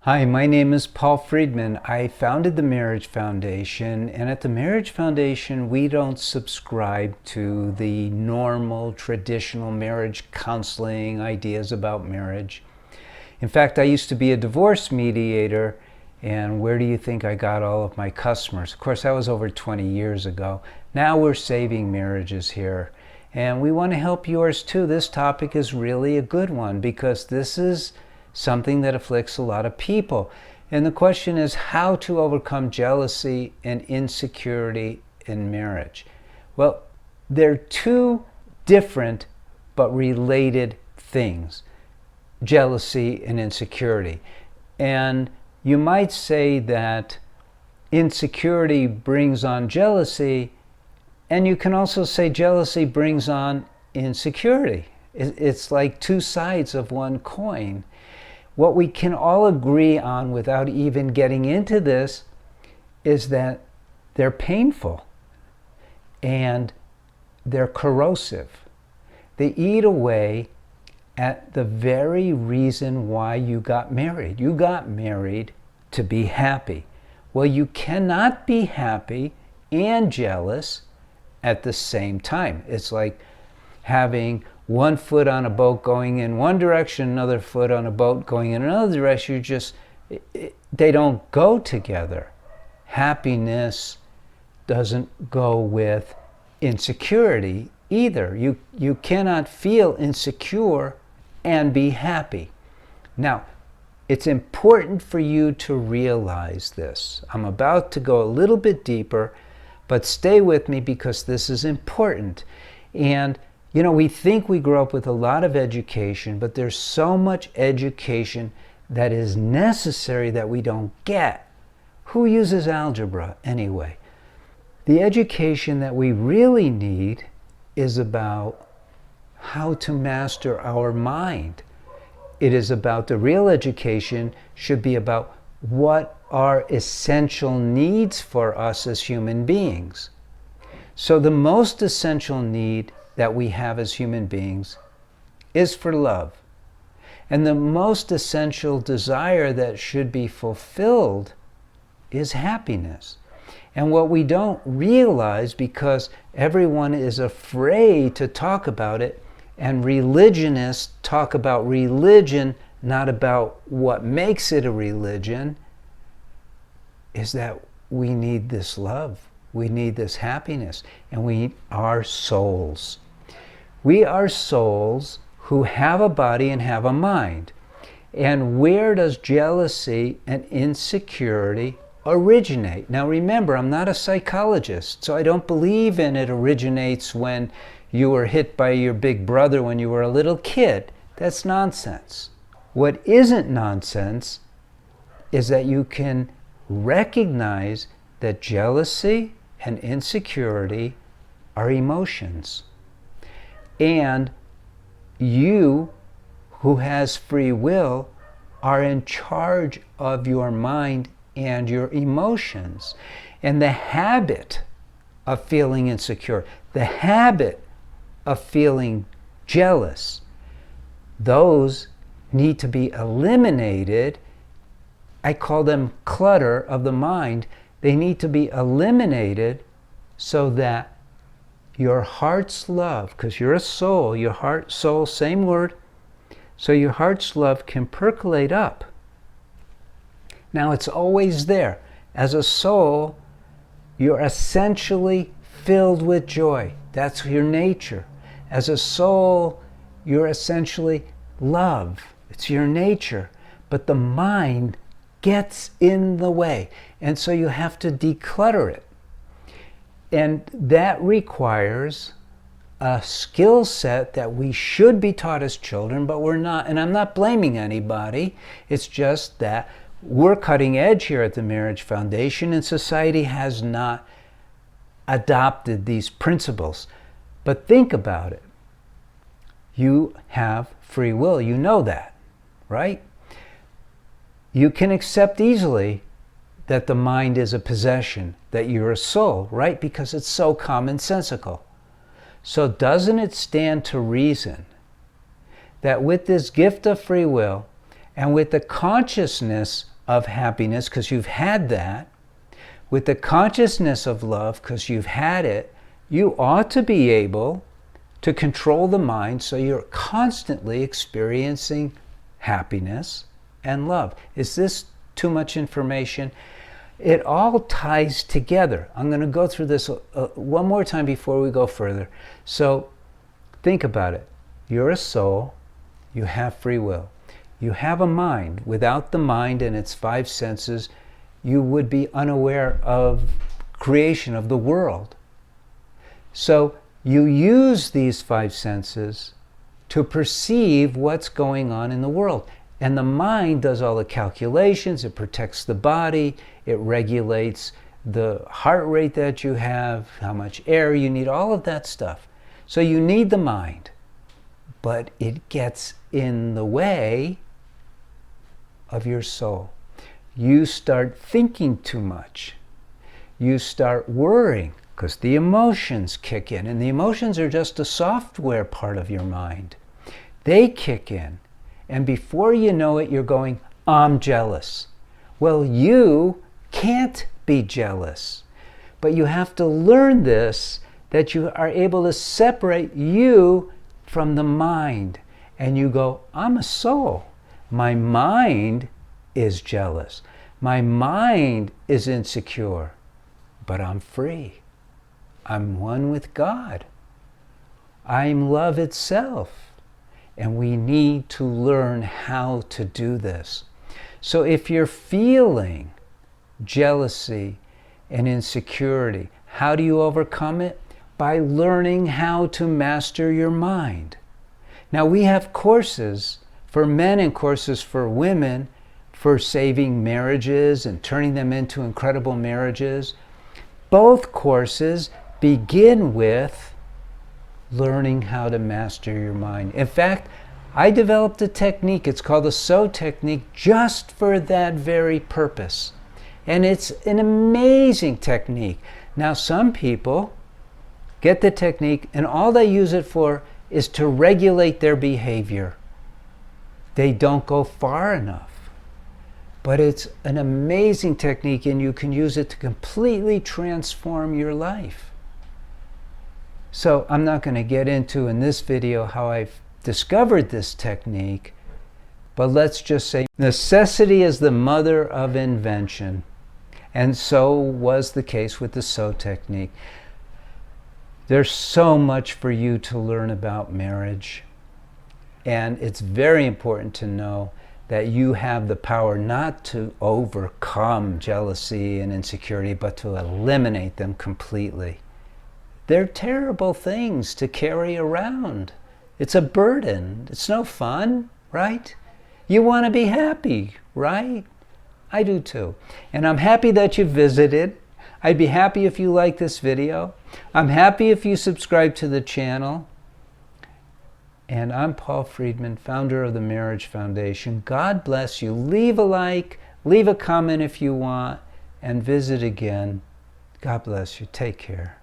Hi, my name is Paul Friedman. I founded the Marriage Foundation, and at the Marriage Foundation, we don't subscribe to the normal, traditional marriage counseling ideas about marriage. In fact, I used to be a divorce mediator, and where do you think I got all of my customers? Of course, that was over 20 years ago. Now we're saving marriages here, and we want to help yours too. This topic is really a good one because this is something that afflicts a lot of people. And the question is how to overcome jealousy and insecurity in marriage. Well, they're two different but related things, jealousy and insecurity. And you might say that insecurity brings on jealousy, and you can also say jealousy brings on insecurity. It's like two sides of one coin. What we can all agree on without even getting into this is that they're painful and they're corrosive. They eat away at the very reason why you got married. You got married to be happy. Well, you cannot be happy and jealous at the same time. It's like having one foot on a boat going in one direction, another foot on a boat going in another direction. They don't go together. Happiness doesn't go with insecurity either. You cannot feel insecure and be happy. Now, it's important for you to realize this. I'm about to go a little bit deeper, but stay with me because this is important. And we think we grow up with a lot of education, but there's so much education that is necessary that we don't get. Who uses algebra anyway? The education that we really need is about how to master our mind. It is about the real education should be about what are essential needs for us as human beings. So the most essential need that we have as human beings is for love. And the most essential desire that should be fulfilled is happiness. And what we don't realize, because everyone is afraid to talk about it, and religionists talk about religion, not about what makes it a religion, is that we need this love. We need this happiness, and we need our souls. We are souls who have a body and have a mind. And where does jealousy and insecurity originate? Now remember, I'm not a psychologist, so I don't believe in it originates when you were hit by your big brother when you were a little kid. That's nonsense. What isn't nonsense is that you can recognize that jealousy and insecurity are emotions. And you, who has free will, are in charge of your mind and your emotions. And the habit of feeling insecure, the habit of feeling jealous, those need to be eliminated. I call them clutter of the mind. They need to be eliminated so that your heart's love, because you're a soul, your heart, soul, same word, so your heart's love can percolate up. Now it's always there. As a soul, you're essentially filled with joy. That's your nature. As a soul, you're essentially love. It's your nature. But the mind gets in the way. And so you have to declutter it. And that requires a skill set that we should be taught as children, but we're not. And I'm not blaming anybody. It's just that we're cutting edge here at the Marriage Foundation, and society has not adopted these principles. But think about it. You have free will. You know that, right? You can accept easily that the mind is a possession, that you're a soul, right? Because it's so commonsensical. So doesn't it stand to reason that with this gift of free will and with the consciousness of happiness, because you've had that, with the consciousness of love, because you've had it, you ought to be able to control the mind so you're constantly experiencing happiness and love. Is this too much information? It all ties together. I'm going to go through this one more time before we go further. So think about it. You're a soul. You have free will. You have a mind. Without the mind and its five senses, you would be unaware of creation of the world. So you use these five senses to perceive what's going on in the world. And the mind does all the calculations. It protects the body. It regulates the heart rate that you have, how much air you need, all of that stuff. So you need the mind. But it gets in the way of your soul. You start thinking too much. You start worrying because the emotions kick in. And the emotions are just a software part of your mind. They kick in. And before you know it, you're going, I'm jealous. Well, you can't be jealous. But you have to learn this, that you are able to separate you from the mind. And you go, I'm a soul. My mind is jealous. My mind is insecure. But I'm free. I'm one with God. I'm love itself. And we need to learn how to do this. So if you're feeling jealousy and insecurity, how do you overcome it? By learning how to master your mind. Now we have courses for men and courses for women for saving marriages and turning them into incredible marriages. Both courses begin with learning how to master your mind. In fact, I developed a technique, it's called the SO technique, just for that very purpose. And it's an amazing technique. Now, some people get the technique and all they use it for is to regulate their behavior. They don't go far enough. But it's an amazing technique and you can use it to completely transform your life. So I'm not going to get into in this video how I've discovered this technique, but let's just say necessity is the mother of invention. And so was the case with the SO technique. There's so much for you to learn about marriage. And it's very important to know that you have the power not to overcome jealousy and insecurity, but to eliminate them completely. They're terrible things to carry around. It's a burden. It's no fun, right? You want to be happy, right? I do too. And I'm happy that you visited. I'd be happy if you like this video. I'm happy if you subscribe to the channel. And I'm Paul Friedman, founder of the Marriage Foundation. God bless you. Leave a like, leave a comment if you want, and visit again. God bless you. Take care.